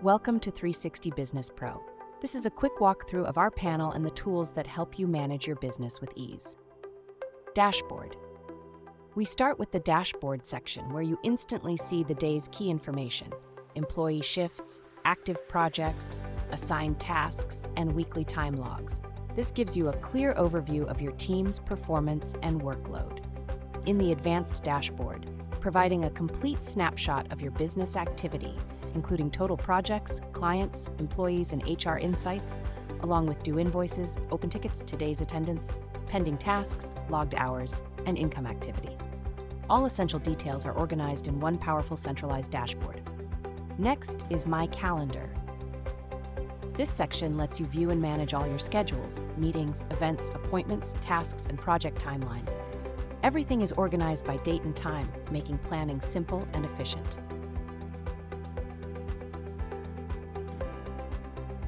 Welcome to 360 Business Pro. This is a quick walkthrough of our panel and the tools that help you manage your business with ease. Dashboard. We start with the dashboard section where you instantly see the day's key information, employee shifts, active projects, assigned tasks, and weekly time logs. This gives you a clear overview of your team's performance and workload. In the advanced dashboard, providing a complete snapshot of your business activity, including total projects, clients, employees, and HR insights, along with due invoices, open tickets, today's attendance, pending tasks, logged hours, and income activity. All essential details are organized in one powerful centralized dashboard. Next is My Calendar. This section lets you view and manage all your schedules, meetings, events, appointments, tasks, and project timelines. Everything is organized by date and time, making planning simple and efficient.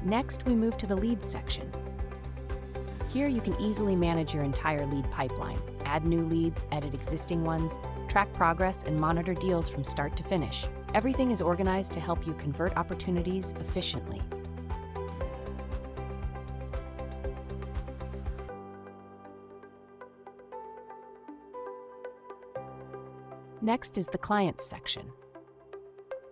Next, we move to the Leads section. Here you can easily manage your entire lead pipeline, add new leads, edit existing ones, track progress, and monitor deals from start to finish. Everything is organized to help you convert opportunities efficiently. Next is the Clients section.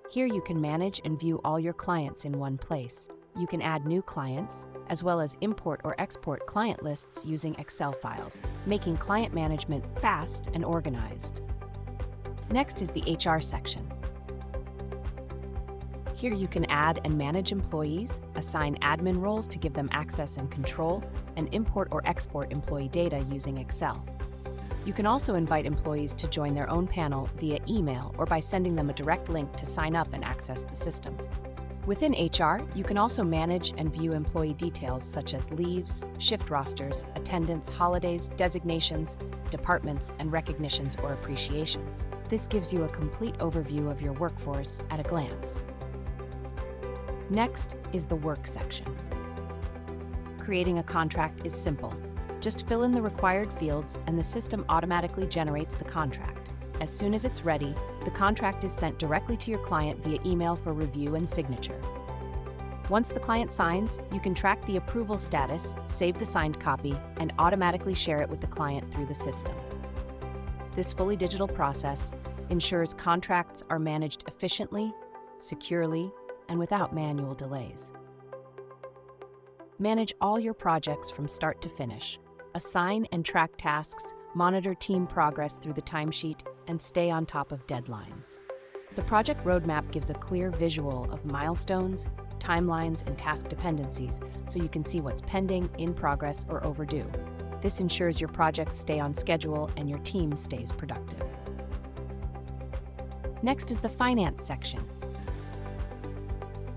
Here you can manage and view all your clients in one place. You can add new clients, as well as import or export client lists using Excel files, making client management fast and organized. Next is the HR section. Here you can add and manage employees, assign admin roles to give them access and control, and import or export employee data using Excel. You can also invite employees to join their own panel via email or by sending them a direct link to sign up and access the system. Within HR, you can also manage and view employee details such as leaves, shift rosters, attendance, holidays, designations, departments, and recognitions or appreciations. This gives you a complete overview of your workforce at a glance. Next is the Work section. Creating a contract is simple. Just fill in the required fields and the system automatically generates the contract. As soon as it's ready, the contract is sent directly to your client via email for review and signature. Once the client signs, you can track the approval status, save the signed copy, and automatically share it with the client through the system. This fully digital process ensures contracts are managed efficiently, securely, and without manual delays. Manage all your projects from start to finish. Assign and track tasks, monitor team progress through the timesheet, and stay on top of deadlines. The project roadmap gives a clear visual of milestones, timelines, and task dependencies, so you can see what's pending, in progress, or overdue. This ensures your projects stay on schedule and your team stays productive. Next is the Finance section.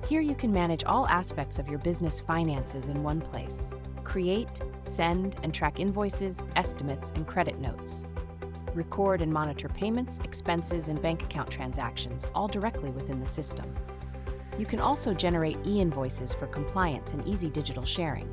Here you can manage all aspects of your business finances in one place. Create, send, and track invoices, estimates, and credit notes. Record and monitor payments, expenses, and bank account transactions, all directly within the system. You can also generate e-invoices for compliance and easy digital sharing.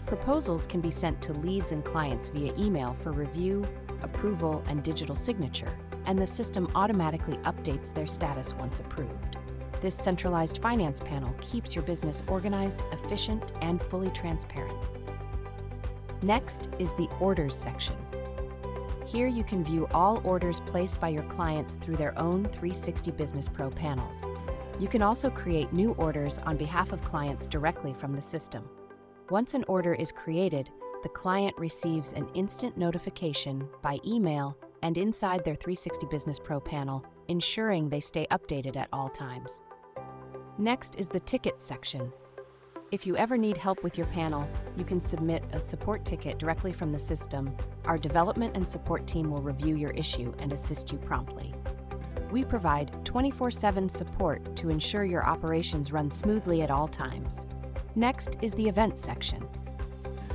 Proposals can be sent to leads and clients via email for review, approval, and digital signature, and the system automatically updates their status once approved. This centralized finance panel keeps your business organized, efficient, and fully transparent. Next is the Orders section. Here you can view all orders placed by your clients through their own 360 Business Pro panels. You can also create new orders on behalf of clients directly from the system. Once an order is created, the client receives an instant notification by email and inside their 360 Business Pro panel, ensuring they stay updated at all times. Next is the Tickets section. If you ever need help with your panel, you can submit a support ticket directly from the system. Our development and support team will review your issue and assist you promptly. We provide 24/7 support to ensure your operations run smoothly at all times. Next is the Events section.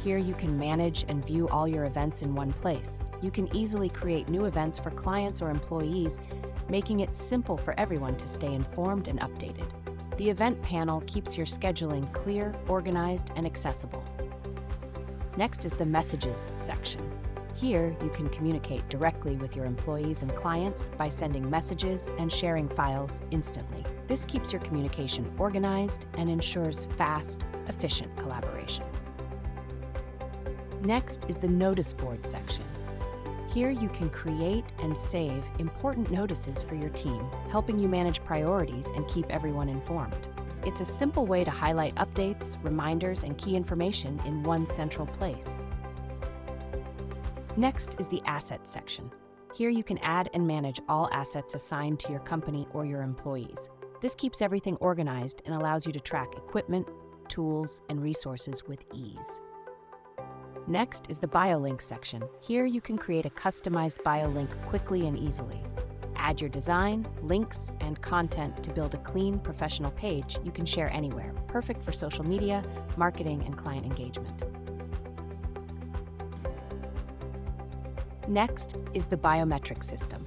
Here you can manage and view all your events in one place. You can easily create new events for clients or employees, making it simple for everyone to stay informed and updated. The event panel keeps your scheduling clear, organized, and accessible. Next is the Messages section. Here, you can communicate directly with your employees and clients by sending messages and sharing files instantly. This keeps your communication organized and ensures fast, efficient collaboration. Next is the notice board section. Here you can create and save important notices for your team, helping you manage priorities and keep everyone informed. It's a simple way to highlight updates, reminders, and key information in one central place. Next is the assets section. Here you can add and manage all assets assigned to your company or your employees. This keeps everything organized and allows you to track equipment, tools, and resources with ease. Next is the Biolinks section. Here you can create a customized Biolink quickly and easily. Add your design, links, and content to build a clean, professional page you can share anywhere, perfect for social media, marketing, and client engagement. Next is the Biometric system.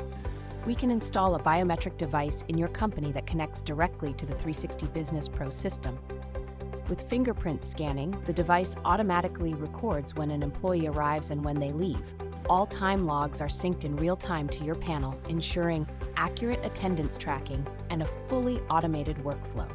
We can install a biometric device in your company that connects directly to the 360BusinessPro system. With fingerprint scanning, the device automatically records when an employee arrives and when they leave. All time logs are synced in real time to your panel, ensuring accurate attendance tracking and a fully automated workflow.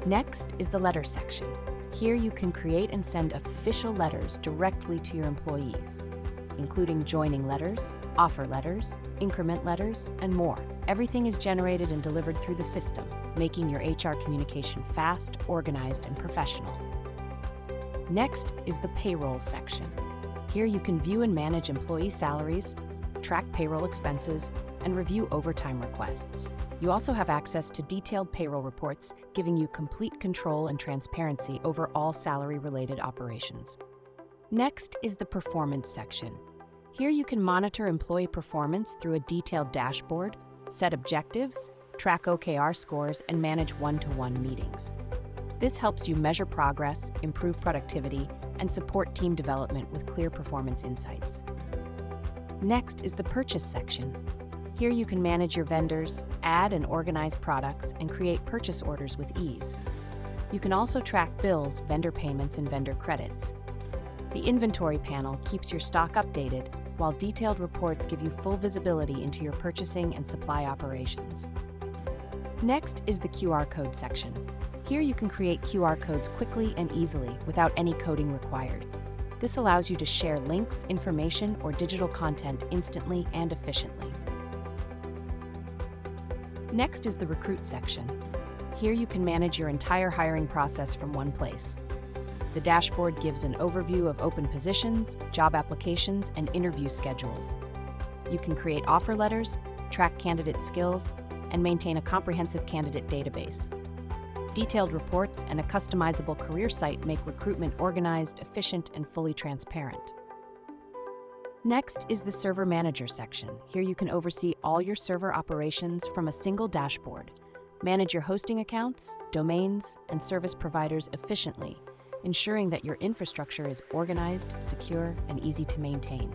Next is the letter section. Here you can create and send official letters directly to your employees, including joining letters, offer letters, increment letters, and more. Everything is generated and delivered through the system, making your HR communication fast, organized, and professional. Next is the payroll section. Here you can view and manage employee salaries, track payroll expenses, and review overtime requests. You also have access to detailed payroll reports, giving you complete control and transparency over all salary-related operations. Next is the performance section. Here you can monitor employee performance through a detailed dashboard, set objectives, track OKR scores, and manage one-to-one meetings. This helps you measure progress, improve productivity, and support team development with clear performance insights. Next is the purchase section. Here you can manage your vendors, add and organize products, and create purchase orders with ease. You can also track bills, vendor payments, and vendor credits. The inventory panel keeps your stock updated, while detailed reports give you full visibility into your purchasing and supply operations. Next is the QR code section. Here you can create QR codes quickly and easily without any coding required. This allows you to share links, information, or digital content instantly and efficiently. Next is the recruit section. Here you can manage your entire hiring process from one place. The dashboard gives an overview of open positions, job applications, and interview schedules. You can create offer letters, track candidate skills, and maintain a comprehensive candidate database. Detailed reports and a customizable career site make recruitment organized, efficient, and fully transparent. Next is the Server Manager section. Here you can oversee all your server operations from a single dashboard. Manage your hosting accounts, domains, and service providers efficiently, ensuring that your infrastructure is organized, secure, and easy to maintain.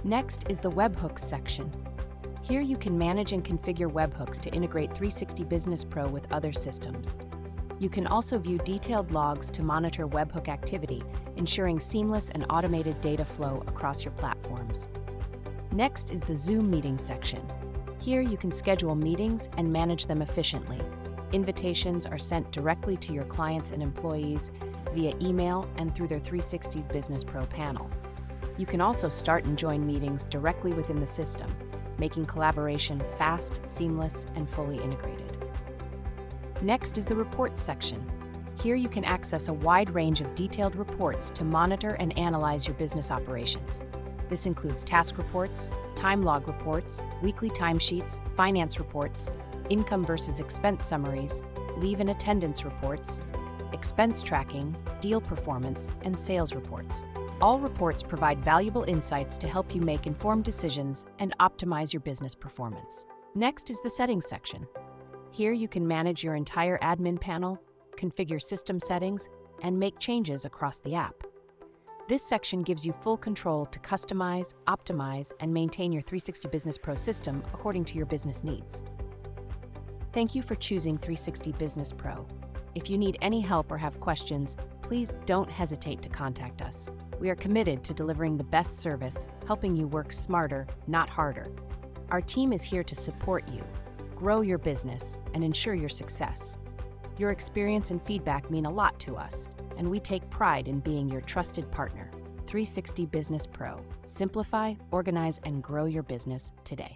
Next is the Webhooks section. Here you can manage and configure webhooks to integrate 360BusinessPro with other systems. You can also view detailed logs to monitor webhook activity, ensuring seamless and automated data flow across your platforms. Next is the Zoom meeting section. Here you can schedule meetings and manage them efficiently. Invitations are sent directly to your clients and employees via email and through their 360BusinessPro panel. You can also start and join meetings directly within the system, making collaboration fast, seamless, and fully integrated. Next is the Reports section. Here you can access a wide range of detailed reports to monitor and analyze your business operations. This includes task reports, time log reports, weekly timesheets, finance reports, income versus expense summaries, leave and attendance reports, expense tracking, deal performance, and sales reports. All reports provide valuable insights to help you make informed decisions and optimize your business performance. Next is the Settings section. Here you can manage your entire admin panel, configure system settings, and make changes across the app. This section gives you full control to customize, optimize, and maintain your 360BusinessPro system according to your business needs. Thank you for choosing 360BusinessPro. If you need any help or have questions, please don't hesitate to contact us. We are committed to delivering the best service, helping you work smarter, not harder. Our team is here to support you, grow your business and ensure your success. Your experience and feedback mean a lot to us, and we take pride in being your trusted partner. 360 Business Pro. Simplify, organize, and grow your business today.